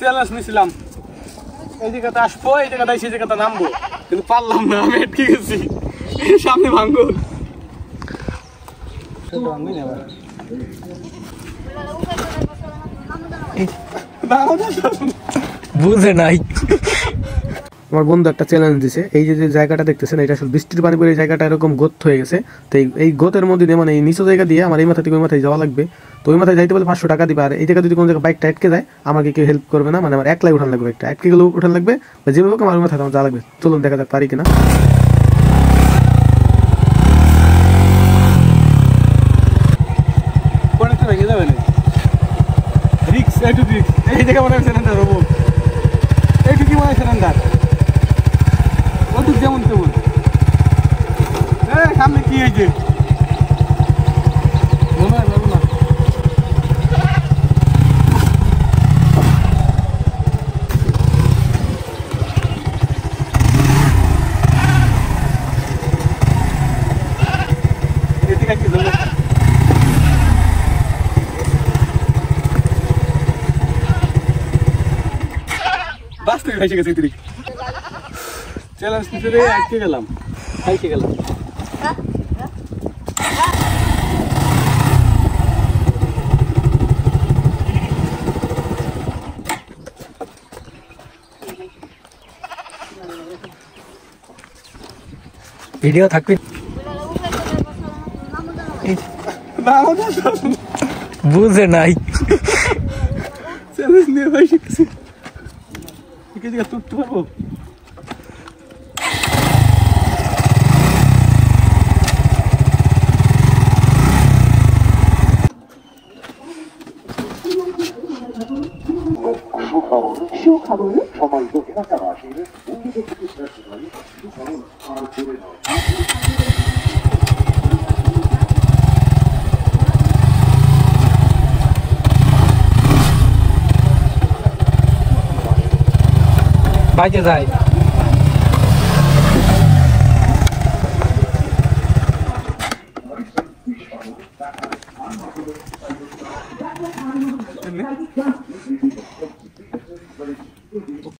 Challenge নিছিলাম এই জায়গাতে আসবো এই জায়গাতে সেই জায়গাতে নামবো কিন্তু পারলাম না আমি আটকে গেছি সামনে ভাঙ্গল বুঝে নাই আমার বন্ধু একটা চ্যালেঞ্জ দিছে এই যে জায়গাটা দেখতেছেন এটা আসলে বৃষ্টির পানি পরে এই জায়গাটা এরকম গোত হয়ে গেছে তো এই গোতের মধ্যে দিয়ে মানে এই নিচু জায়গা দিয়ে আমার এই মাথা থেকে ওই মাথায় যাওয়া লাগবে তো ওই মাথায় যাইতে বলে 500 টাকা দিবে আর এই জায়গা যদি কোনো জায়গায় বাইকটা আটকে যায় আমাকে কেউ হেল্প করবে না মানে আমার একলাই উঠান লাগবে একটা আটকে গেলে উঠান লাগবে বা যেভাবে হোক আমার মাথায় যাওয়া লাগবে চলুন দেখা যাক পারি কিনা ভেঙে যাবে না রিক্স এই জায়গা মনে হয় সিলিন্ডার হবো এইটুকু মনে হয় সিলিন্ডার ওটুক যেমন তেমন সামনে কি হয়েছে মনে হয় না এদিকে কি ধরে বাস্তবে খাইছে গেছে তুই চ্যালেঞ্জ নিতে রে আটকে গেলাম খাইছে গেলাম ভিডিও থাকবে বুঝে নাই চ্যালেঞ্জ নিয়ে খাইছে গেছে কি জায়গা তুলতে পারবো সুখবর সবাই দক্ষিণাকাবাসীর সুখবর আর করে দাও বাইরে যায় Né?